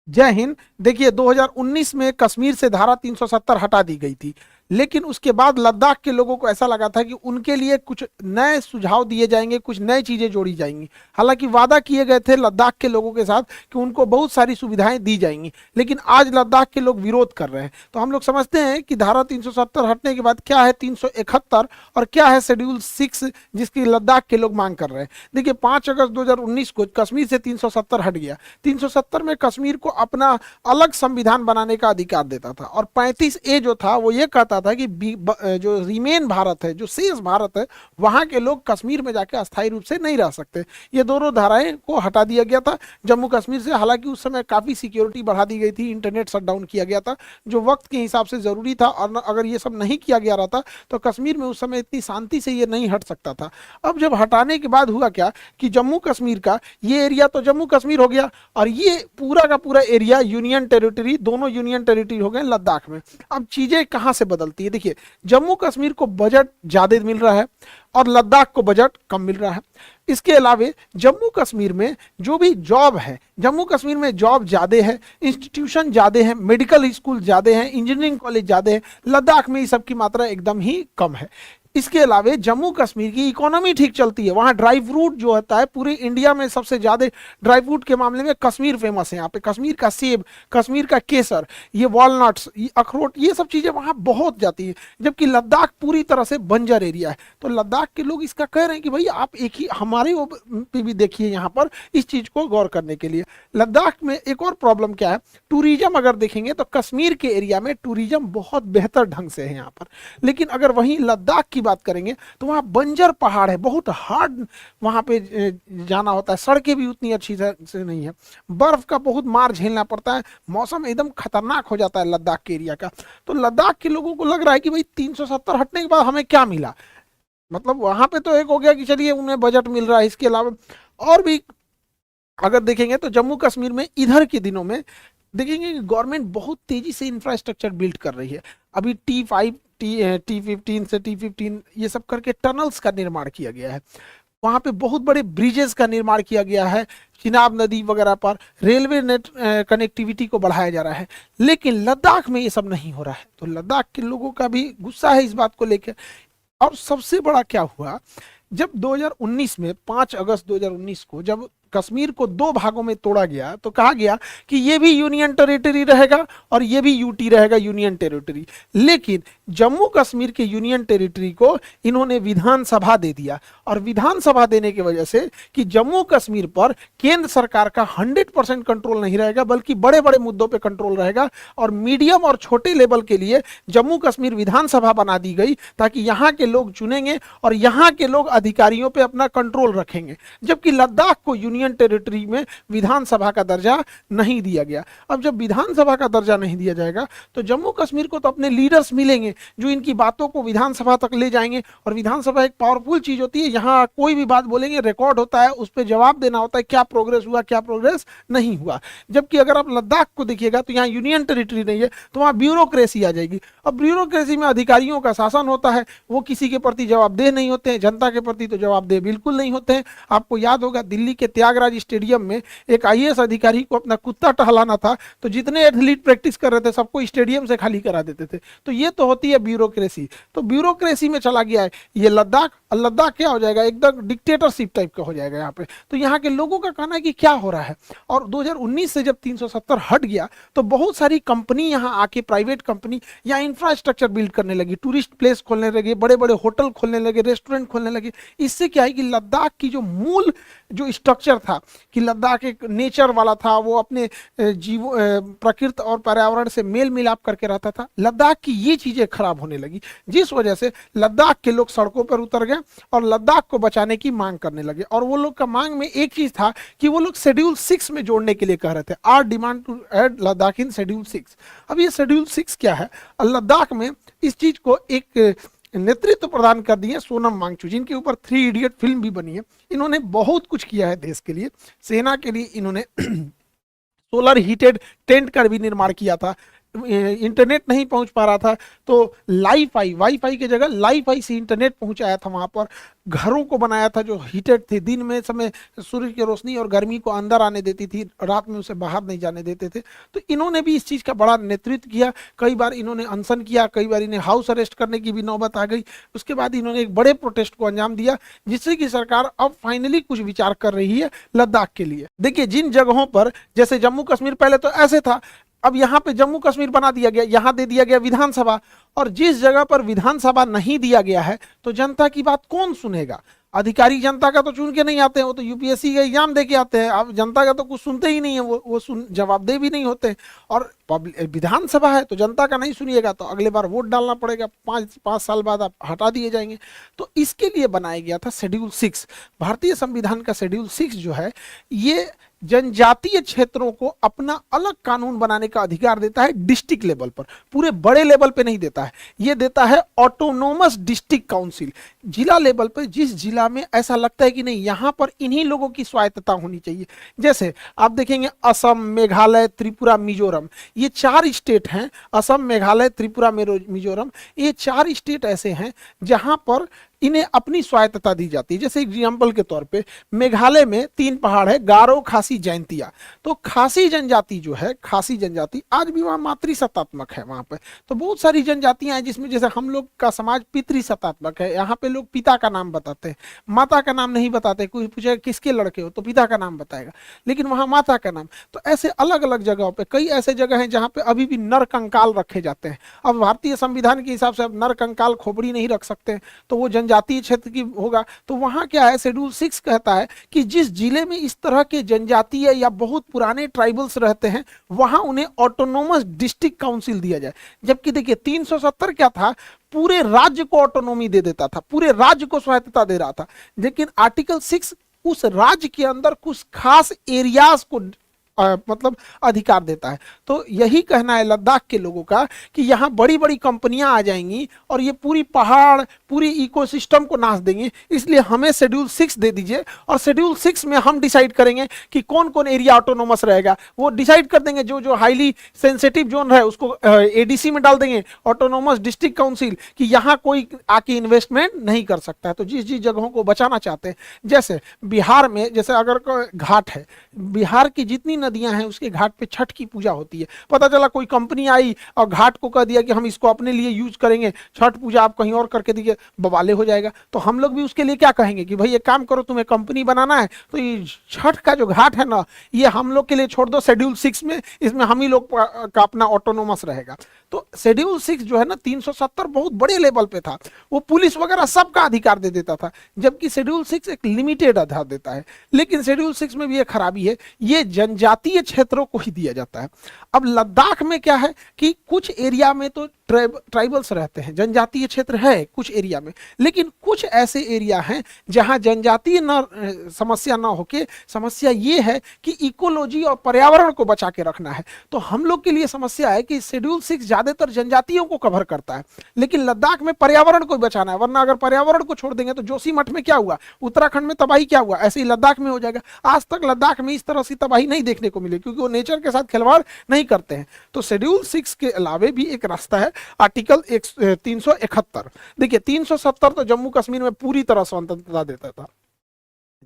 जय हिंद। देखिए 2019 में कश्मीर से धारा 370 हटा दी गई थी, लेकिन उसके बाद लद्दाख के लोगों को ऐसा लगा था कि उनके लिए कुछ नए सुझाव दिए जाएंगे, कुछ नई चीजें जोड़ी जाएंगी। हालांकि वादा किए गए थे लद्दाख के लोगों के साथ कि उनको बहुत सारी सुविधाएं दी जाएंगी, लेकिन आज लद्दाख के लोग विरोध कर रहे हैं। तो हम लोग समझते हैं कि धारा 370 हटने के बाद क्या है 371 और क्या है शेड्यूल 6 जिसकी लद्दाख के लोग मांग कर रहे हैं। देखिए 5 अगस्त 2019 को कश्मीर से 370 हट गया। 370 में कश्मीर को अपना अलग संविधान बनाने का अधिकार देता था, और 35A जो था वो ये कहता था कि जो रिमेन भारत है, जो शेष भारत है, वहां के लोग कश्मीर में जाके अस्थायी रूप से नहीं रह सकते। ये दोनों धाराएं को हटा दिया गया था जम्मू कश्मीर से। हालांकि उस समय काफी सिक्योरिटी बढ़ा दी गई थी, इंटरनेट शटडाउन किया गया था जो वक्त के हिसाब से जरूरी था, और अगर ये सब नहीं किया गया रहता तो कश्मीर में उस समय इतनी शांति से ये नहीं हट सकता था। अब जब हटाने के बाद हुआ क्या कि जम्मू कश्मीर का ये एरिया तो जम्मू कश्मीर हो गया, और ये पूरा का पूरा एरिया यूनियन टेरिटरी, दोनों यूनियन टेरिटरी हो गए लद्दाख में। अब चीजें कहां से बदलती है, देखिए जम्मू कश्मीर को बजट ज्यादा मिल रहा है और लद्दाख को बजट कम मिल रहा है। इसके अलावा जम्मू कश्मीर में जो भी जॉब है, जम्मू कश्मीर में जॉब ज्यादा है, इंस्टीट्यूशन ज्यादा है, मेडिकल स्कूल ज्यादा है, इंजीनियरिंग कॉलेज ज्यादा है। लद्दाख में ये सब की मात्रा एकदम ही कम है। इसके अलावा जम्मू कश्मीर की इकोनॉमी ठीक चलती है। वहाँ ड्राई फ्रूट जो होता है, पूरी इंडिया में सबसे ज़्यादा ड्राई फ्रूट के मामले में कश्मीर फेमस है। यहाँ पे कश्मीर का सेब, कश्मीर का केसर, ये वॉलनट्स, ये अखरोट, ये सब चीज़ें वहाँ बहुत जाती है। जबकि लद्दाख पूरी तरह से बंजर एरिया है। तो लद्दाख के लोग इसका कह रहे हैं कि भाई आप एक ही हमारे पे भी देखिए यहाँ पर इस चीज़ को गौर करने के लिए। लद्दाख में एक और प्रॉब्लम क्या है, टूरिज्म अगर देखेंगे तो कश्मीर के एरिया में टूरिज्म बहुत बेहतर ढंग से है यहाँ पर। लेकिन अगर वहीं लद्दाख की बात करेंगे तो वहाँ बंजर पहाड़ है, बहुत हार्ड वहाँ पे जाना होता है, सड़कें भी उतनी अच्छी से नहीं है, बर्फ का बहुत मार झेलना पड़ता है, मौसम एकदम खतरनाक हो जाता है लद्दाख के एरिया का। तो लद्दाख के लोगों को लग रहा है कि भाई 370 हटने के बाद हमें क्या मिला। मतलब वहां पे तो एक हो गया कि चलिए उन्हें बजट मिल रहा है, इसके अलावा और भी अगर देखेंगे तो जम्मू कश्मीर में इधर के दिनों में देखेंगे कि गवर्नमेंट बहुत तेजी से इंफ्रास्ट्रक्चर बिल्ड कर रही है। अभी T5 T15 से T15 ये सब करके टनल्स का निर्माण किया गया है। वहां पे बहुत बड़े ब्रिजेस का निर्माण किया गया है, चिनाब नदी वगैरह पर रेलवे नेट कनेक्टिविटी को बढ़ाया जा रहा है। लेकिन लद्दाख में ये सब नहीं हो रहा है। तो लद्दाख के लोगों का भी गुस्सा है इस बात को लेकर। और सबसे बड़ा क्या हुआ, जब 2019 में 5 अगस्त 2019 को जब कश्मीर को दो भागों में तोड़ा गया तो कहा गया कि ये भी यूनियन टेरिटरी रहेगा और ये भी यूटी रहेगा, यूनियन टेरिटरी। लेकिन जम्मू कश्मीर के यूनियन टेरिटरी को इन्होंने विधानसभा दे दिया, और विधानसभा देने की वजह से कि जम्मू कश्मीर पर केंद्र सरकार का 100% कंट्रोल नहीं रहेगा, बल्कि बड़े बड़े मुद्दों पर कंट्रोल रहेगा। और मीडियम और छोटे लेवल के लिए जम्मू कश्मीर विधानसभा बना दी गई ताकि यहाँ के लोग चुनेंगे और यहाँ के लोग अधिकारियों पर अपना कंट्रोल रखेंगे। जबकि लद्दाख को यूनियन टेरिटरी में विधानसभा का दर्जा नहीं दिया गया। अब जब विधानसभा का दर्जा नहीं दिया जाएगा तो जम्मू कश्मीर को तो अपने लीडर्स मिलेंगे जो इनकी बातों को विधानसभा तक ले जाएंगे। और विधानसभा एक पावरफुल चीज होती है, यहाँ कोई भी बात बोलेंगे रिकॉर्ड होता है, उस पर जवाब देना होता है, क्या प्रोग्रेस हुआ क्या प्रोग्रेस नहीं हुआ। जबकि अगर आप लद्दाख को देखिएगा तो यहाँ यूनियन टेरिटरी नहीं है, तो वहाँ ब्यूरोक्रेसी आ जाएगी। अब ब्यूरोक्रेसी में अधिकारियों का शासन होता है, वो किसी के प्रति जवाबदेह नहीं होते हैं, जनता के प्रति तो जवाबदेह बिल्कुल नहीं होते हैं। आपको याद होगा दिल्ली के त्यागराज स्टेडियम में एक IAS अधिकारी को अपना कुत्ता टहलाना था, तो जितने एथलीट प्रैक्टिस कर रहे थे सबको स्टेडियम से खाली करा देते थे। तो ये तो होती है ब्यूरोक्रेसी। तो ब्यूरोक्रेसी में चला गया है ये लद्दाख। और लद्दाख क्या हो जाएगा, एकदम डिक्टेटरशिप टाइप का हो जाएगा यहाँ पे। तो यहाँ के लोगों का कहना है कि क्या हो रहा है। और 2019 से जब 370 हट गया तो बहुत सारी कंपनी यहाँ आके, प्राइवेट कंपनी यहाँ इंफ्रास्ट्रक्चर बिल्ड करने लगी, टूरिस्ट प्लेस खोलने लगे, बड़े बड़े होटल खोलने लगे, रेस्टोरेंट खोलने लगे। इससे क्या है कि लद्दाख की जो मूल जो स्ट्रक्चर था कि लद्दाख एक नेचर वाला था, वो अपने जीव प्रकृति और पर्यावरण से मेल मिलाप करके रहता था, लद्दाख की ये चीजें खराब होने लगी, जिस वजह से लद्दाख के लोग सड़कों पर उतर गए और लद्दाख को बचाने की मांग करने लगे। और वो लोग का मांग में एक चीज था कि वो लोग शेड्यूल 6 में जोड़ने के लिए कह रहे थे, are demand to add Ladakh in schedule 6। अब ये शेड्यूल 6 क्या है, लद्दाख में इस चीज को एक नेतृत्व प्रदान कर दिए सोनम वांगचुक, जिनके ऊपर 3 इडियट फिल्म भी बनी है। इन्होंने बहुत कुछ किया है देश के लिए, सेना के लिए इन्होंने सोलर हीटेड टेंट का भी निर्माण किया था, इंटरनेट नहीं पहुंच पा रहा था, तो वाईफाई की जगह लाईफाई से इंटरनेट पहुंचाया था वहां पर। घरों को बनाया था जो हीटेड थे, दिन में समय सूर्य की रोशनी और गर्मी को अंदर आने देती थी, रात में उसे बाहर नहीं जाने देते थे। तो इन्होंने भी इस चीज का बड़ा नेतृत्व किया। कई बार इन्होंने अनशन किया, कई बार इन्हें हाउस अरेस्ट करने की भी नौबत आ गई। उसके बाद इन्होंने एक बड़े प्रोटेस्ट को अंजाम दिया, जिससे कि सरकार अब फाइनली कुछ विचार कर रही है लद्दाख के लिए। देखिए, जिन जगहों पर, जैसे जम्मू कश्मीर पहले तो ऐसे था, अब यहाँ पे जम्मू कश्मीर बना दिया गया, यहाँ दे दिया गया विधानसभा। और जिस जगह पर विधानसभा नहीं दिया गया है, तो जनता की बात कौन सुनेगा? अधिकारी जनता का तो चुन के नहीं आते हैं, वो तो यूपीएससी का एग्जाम दे के आते हैं। अब जनता का तो कुछ सुनते ही नहीं है, वो जवाबदेह भी नहीं होते। और विधानसभा है तो जनता का नहीं सुनिएगा तो अगले बार वोट डालना पड़ेगा, 5 साल बाद आप हटा दिए जाएंगे। तो इसके लिए बनाया गया था शेड्यूल 6। भारतीय संविधान का शेड्यूल 6 जो है, ये जनजातीय क्षेत्रों को अपना अलग कानून बनाने का अधिकार देता है डिस्ट्रिक्ट लेवल पर, पूरे बड़े लेवल पे नहीं देता है। ये देता है ऑटोनोमस डिस्ट्रिक्ट काउंसिल, जिला लेवल पे। जिस जिला में ऐसा लगता है कि नहीं, यहां पर इन्हीं लोगों की स्वायत्तता होनी चाहिए, जैसे आप देखेंगे असम, मेघालय, त्रिपुरा, मिजोरम, ये 4 स्टेट हैं। असम, मेघालय, त्रिपुरा, मिजोरम, ये 4 स्टेट ऐसे हैं जहां पर इन्हें अपनी स्वायत्तता दी जाती है। जैसे एग्जाम्पल के तौर पे मेघालय में 3 पहाड़ है, गारो, खासी, जैंतिया। तो खासी जनजाति जो है, खासी जनजाति आज भी वहाँ मातृसत्तात्मक है। वहां पे तो बहुत सारी जनजातियां हैं, जिसमें जैसे हम लोग का समाज पितृसत्तात्मक है। यहाँ पे लोग पिता का नाम बताते हैं, माता का नाम नहीं बताते। कोई पूछेगा किसके लड़के हो, तो पिता का नाम बताएगा, लेकिन वहां माता का नाम। तो ऐसे अलग अलग जगहों पे कई ऐसे जगह हैं जहाँ पे अभी भी नर कंकाल रखे जाते हैं। अब भारतीय संविधान के हिसाब से अब नर कंकाल खोपड़ी नहीं रख सकते, तो वो जनजातीय क्षेत्र की होगा। तो वहां क्या है, शेड्यूल 6 कहता है कि जिस जिले में इस तरह के जनजातीय या बहुत पुराने ट्राइबल्स रहते हैं, वहां उन्हें ऑटोनोमस डिस्ट्रिक्ट काउंसिल दिया जाए। जबकि देखिए 370 क्या था, पूरे राज्य को ऑटोनोमी दे देता था, पूरे राज्य को स्वायत्तता दे रहा था। लेकिन आर्टिकल 6 उस राज्य के अंदर कुछ खास एरियाज को मतलब अधिकार देता है। तो यही कहना है लद्दाख के लोगों का कि यहाँ बड़ी बड़ी कंपनियां आ जाएंगी और ये पूरी पहाड़, पूरी इकोसिस्टम को नाश देंगी। इसलिए हमें शेड्यूल 6 दे दीजिए, और शेड्यूल 6 में हम डिसाइड करेंगे कि कौन कौन एरिया ऑटोनोमस रहेगा। वो डिसाइड कर देंगे, जो जो हाईली सेंसिटिव जोन है उसको एडीसी में डाल देंगे, ऑटोनोमस डिस्ट्रिक्ट काउंसिल, कि यहाँ कोई आके इन्वेस्टमेंट नहीं कर सकता है। तो जिस जिस जगहों को बचाना चाहते हैं, जैसे बिहार में, जैसे अगर घाट है, बिहार की जितनी नदियां हैं उसके घाट पे छठ की पूजा होती है। पता चला कोई कंपनी आई और घाट को कह दिया कि हम इसको अपने लिए यूज करेंगे, छठ पूजा आप कहीं और करके दीजिए, बवाले हो जाएगा। तो हम लोग भी उसके लिए क्या कहेंगे कि भाई एक काम करो, तुम्हें कंपनी बनाना है तो ये छठ का जो घाट है ना, ये हम लोग के लिए छोड़ दो शेड्यूल 6 में, इसमें हम ही लोग का अपना ऑटोनोमस रहेगा। तो शेड्यूल 6 जो है ना, 370 बहुत बड़े लेवल पे था, वो पुलिस वगैरह सबका अधिकार दे देता था, जबकि शेड्यूल 6 एक लिमिटेड आधार देता है। लेकिन शेड्यूल 6 में भी एक खराबी है, ये जनजातीय क्षेत्रों को ही दिया जाता है। अब लद्दाख में क्या है कि कुछ एरिया में तो ट्राइबल्स रहते हैं, जनजातीय क्षेत्र है कुछ एरिया में, लेकिन कुछ ऐसे एरिया हैं जहां जनजातीय समस्या ना होके समस्या ये है कि इकोलॉजी और पर्यावरण को बचा के रखना है। तो हम लोग के लिए समस्या है कि शेड्यूल 6 ज्यादातर जनजातियों को कवर करता है, लेकिन लद्दाख में पर्यावरण को बचाना है। वरना अगर पर्यावरण को छोड़ देंगे तो जोशीमठ में क्या हुआ, उत्तराखंड में तबाही क्या हुआ, ऐसे ही लद्दाख में हो जाएगा। आज तक लद्दाख में इस तरह से तबाही नहीं देखने को मिली, क्योंकि वो नेचर के साथ खिलवाड़ नहीं करते हैं। तो शेड्यूल 6 के अलावे भी एक रास्ता है, आर्टिकल 371। देखिए 370 तो जम्मू कश्मीर में पूरी तरह स्वतंत्रता देता था,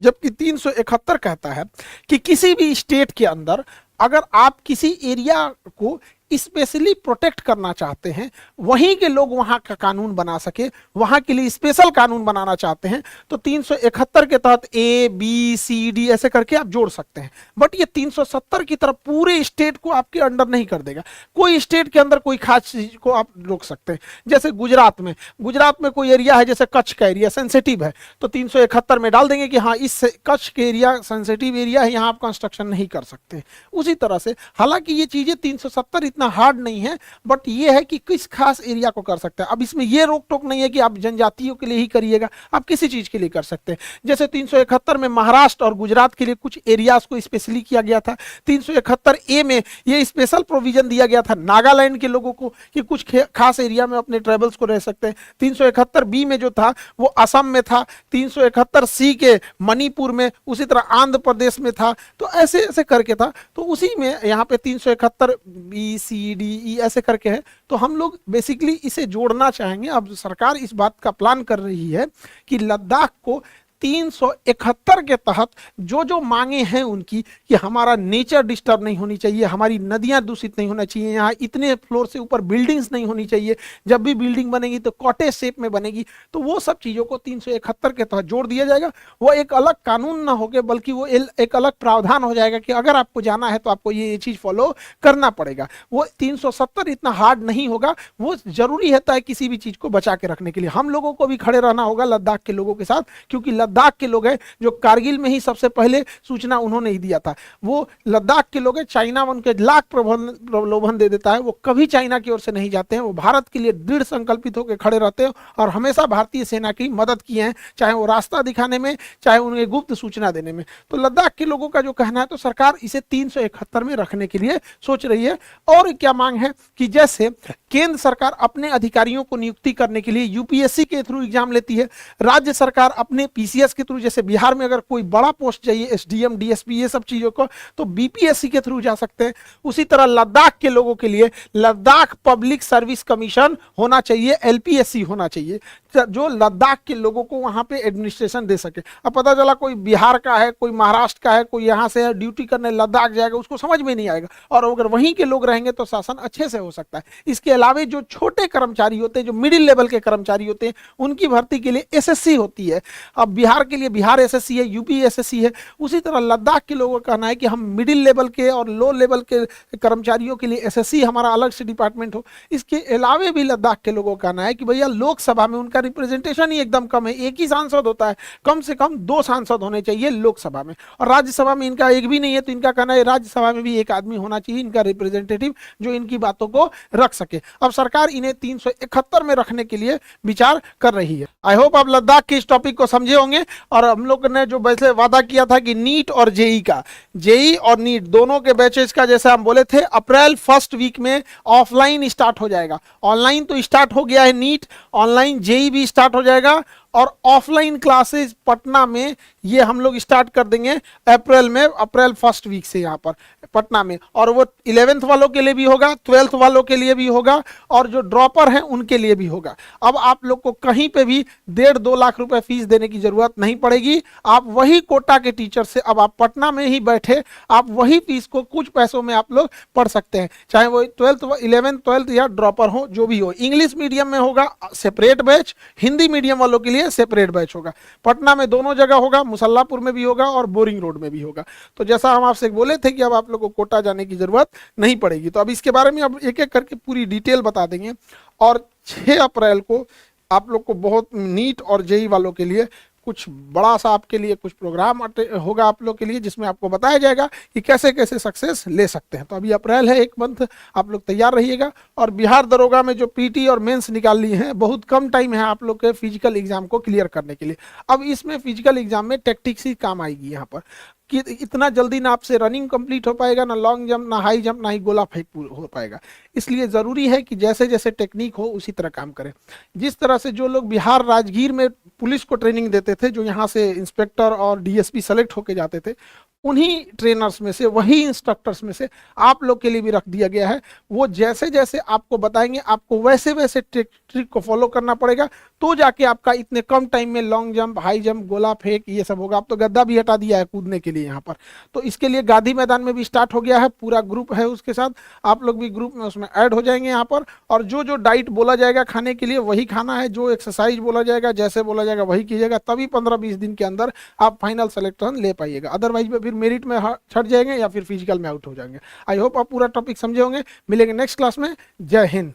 जबकि 371 कहता है कि किसी भी स्टेट के अंदर अगर आप किसी एरिया को स्पेशली प्रोटेक्ट करना चाहते हैं, वहीं के लोग वहां का कानून बना सके, वहां के लिए स्पेशल कानून बनाना चाहते हैं, तो 371 के तहत ए बी सी डी ऐसे करके आप जोड़ सकते हैं। बट ये 370 की तरफ पूरे स्टेट को आपके अंडर नहीं कर देगा। कोई स्टेट के अंदर कोई खास चीज को आप रोक सकते हैं। जैसे गुजरात में कोई एरिया है, जैसे कच्छ का एरिया सेंसिटिव है, तो 371 में डाल देंगे कि हाँ इस कच्छ के एरिया सेंसिटिव एरिया है, यहाँ आप कंस्ट्रक्शन नहीं कर सकते। उसी तरह से हालांकि ये चीजें 370 इतना हार्ड नहीं है, बट ये है कि किस खास एरिया को कर सकते हैं। अब इसमें ये रोक टोक नहीं है कि आप जनजातियों के लिए ही करिएगा, आप किसी चीज के लिए कर सकते हैं। जैसे 371 में महाराष्ट्र और गुजरात के लिए कुछ एरियाज को स्पेशली किया गया था। 371 ए में ये स्पेशल प्रोविजन दिया गया था नागालैंड के लोगों को कि कुछ खास एरिया में अपने ट्राइबल्स को रह सकते हैं। 371 बी में जो था वो असम में था, 371 सी के मणिपुर में, उसी तरह आंध्र प्रदेश में था। तो ऐसे ऐसे करके था। तो उसी में यहाँ पे 371 बी ABCD ऐसे करके है, तो हम लोग बेसिकली इसे जोड़ना चाहेंगे। अब सरकार इस बात का प्लान कर रही है कि लद्दाख को 371 के तहत जो जो मांगे हैं उनकी, कि हमारा नेचर डिस्टर्ब नहीं होनी चाहिए, हमारी नदियां दूषित नहीं होना चाहिए, यहाँ इतने फ्लोर से ऊपर बिल्डिंग्स नहीं होनी चाहिए, जब भी बिल्डिंग बनेगी तो कॉटेज शेप में बनेगी, तो वो सब चीजों को 371 के तहत जोड़ दिया जाएगा। वो एक अलग कानून ना होके बल्कि वो एक अलग प्रावधान हो जाएगा कि अगर आपको जाना है तो आपको ये चीज फॉलो करना पड़ेगा। वो 370 इतना हार्ड नहीं होगा, वो जरूरी रहता है किसी भी चीज को बचा के रखने के लिए। हम लोगों को भी खड़े रहना होगा लद्दाख के लोगों के साथ, क्योंकि लद्दाख के लोग हैं जो कारगिल में ही सबसे पहले सूचना उन्होंने ही दिया था। वो लद्दाख के लोग हैं, चाइना उनके लाख प्रलोभन दे देता है, वो कभी चाइना की ओर से नहीं जाते हैं, वो भारत के लिए दृढ़ संकल्पित होकर खड़े रहते हैं और हमेशा भारतीय सेना की मदद किए हैं, चाहे वो रास्ता दिखाने में, चाहे उन्हें गुप्त सूचना देने में। तो लद्दाख के लोगों का जो कहना है, तो सरकार इसे 371 में रखने के लिए सोच रही है। और क्या मांग है कि जैसे केंद्र सरकार अपने अधिकारियों को नियुक्ति करने के लिए यूपीएससी के थ्रू एग्जाम लेती है, राज्य सरकार अपने पीसीएस के थ्रू, जैसे बिहार में अगर कोई बड़ा पोस्ट चाहिए एसडीएम डीएसपी ये सब चीजों को, तो बीपीएससी के थ्रू जा सकते हैं। उसी तरह लद्दाख के लोगों के लिए लद्दाख पब्लिक सर्विस कमीशन होना चाहिए, एलपीएससी होना चाहिए, जो लद्दाख के लोगों को वहां पे एडमिनिस्ट्रेशन दे सके। अब पता चला कोई बिहार का है, कोई महाराष्ट्र का है, कोई यहाँ से ड्यूटी करने लद्दाख जाएगा, उसको समझ में नहीं आएगा, और अगर वहीं के लोग रहेंगे तो शासन अच्छे से हो सकता है। इसके अलावा जो छोटे कर्मचारी होते हैं, जो मिडिल लेवल के कर्मचारी होते हैं, उनकी भर्ती के लिए एसएससी होती है। अब बिहार के लिए बिहार एसएससी है, यूपी एसएससी है। उसी तरह लद्दाख के लोगों का कहना है कि हम मिडिल लेवल के और लो लेवल के कर्मचारियों के लिए एसएससी हमारा अलग से डिपार्टमेंट हो। इसके अलावा भी लद्दाख के लोगों का कहना है कि भैया लोकसभा में उनका रिप्रेजेंटेशन ही एकदम कम है, एक ही सांसद होता है, कम से कम 2 सांसद होने चाहिए लोकसभा में, और राज्यसभा में इनका एक भी नहीं है। तो इनका कहना है राज्यसभा में भी एक आदमी होना चाहिए इनका रिप्रेजेंटेटिव, जो इनकी बातों को रख सके। अब सरकार इन्हें 371 में रखने के लिए विचार कर रही है। आई होप आप लद्दाख के इस टॉपिक को समझे होंगे। और हम लोग ने जो वैसे वादा किया था कि नीट और जेई का, जेई और नीट दोनों के बैचेस का, जैसे हम बोले थे अप्रैल फर्स्ट वीक में ऑफलाइन स्टार्ट हो जाएगा। ऑनलाइन तो स्टार्ट हो गया है नीट, ऑनलाइन जेई भी स्टार्ट हो जाएगा, और ऑफलाइन क्लासेस पटना में ये हम लोग स्टार्ट कर देंगे अप्रैल में, अप्रैल फर्स्ट वीक से यहाँ पर पटना में। और वो 11th वालों के लिए भी होगा, 12th वालों के लिए भी होगा, और जो ड्रॉपर हैं उनके लिए भी होगा। अब आप लोग को कहीं पे भी 1.5-2 लाख रुपए फीस देने की जरूरत नहीं पड़ेगी। आप वही कोटा के टीचर से, अब आप पटना में ही बैठे, आप वही फीस को कुछ पैसों में आप लोग पढ़ सकते हैं, चाहे वो 12th 11th 12th या ड्रॉपर हो, जो भी हो। इंग्लिश मीडियम में होगा सेपरेट बैच, हिंदी मीडियम वालों के लिए सेपरेट बैच होगा। पटना में दोनों जगह होगा, मुसल्लापुर में भी होगा और बोरिंग रोड में भी होगा। तो जैसा हम आपसे बोले थे कि अब आप लोग को कोटा जाने की जरूरत नहीं पड़ेगी। तो अब इसके बारे में अब एक एक करके पूरी डिटेल बता देंगे। और 6 अप्रैल को आप लोग को बहुत नीट और जेई वालों के लिए कुछ बड़ा सा आपके लिए कुछ प्रोग्राम होगा आप लोग के लिए, जिसमें आपको बताया जाएगा कि कैसे कैसे सक्सेस ले सकते हैं। तो अभी अप्रैल है, 1 मंथ आप लोग तैयार रहिएगा। और बिहार दरोगा में जो पीटी और मेंस निकाल लिए हैं, बहुत कम टाइम है आप लोग के फिजिकल एग्जाम को क्लियर करने के लिए। अब इसमें फिजिकल एग्जाम में टैक्टिक्स ही काम आएगी यहाँ पर, कि इतना जल्दी ना आपसे रनिंग कंप्लीट हो पाएगा, ना लॉन्ग जंप, ना हाई जंप, ना ही गोला फेंक हो पाएगा। इसलिए ज़रूरी है कि जैसे जैसे टेक्निक हो उसी तरह काम करें। जिस तरह से जो लोग बिहार राजगीर में पुलिस को ट्रेनिंग देते थे, जो यहाँ से इंस्पेक्टर और डीएसपी सेलेक्ट होके जाते थे, उन्हीं ट्रेनर्स में से, वही इंस्ट्रक्टर्स में से आप लोग के लिए भी रख दिया गया है। वो जैसे जैसे आपको बताएंगे, आपको वैसे वैसे ट्रिक को फॉलो करना पड़ेगा, तो जाके आपका इतने कम टाइम में लॉन्ग जंप, हाई जंप, गोला फेंक ये सब होगा। अब तो गद्दा भी हटा दिया है कूदने के लिए यहाँ पर। तो इसके लिए गांधी मैदान में भी स्टार्ट हो गया है, पूरा ग्रुप है उसके साथ, आप लोग भी ग्रुप में उसमें ऐड हो जाएंगे यहाँ पर। और जो जो डाइट बोला जाएगा खाने के लिए वही खाना है, जो एक्सरसाइज बोला जाएगा, जैसे बोला जाएगा वही कीजिएगा, तभी 15-20 दिन के अंदर आप फाइनल सिलेक्शन ले पाइएगा। अदरवाइज में फिर मेरिट में छट जाएंगे या फिर फिजिकल में आउट हो जाएंगे। आई होप आप पूरा टॉपिक समझे होंगे। मिलेंगे नेक्स्ट क्लास में। जय हिंद।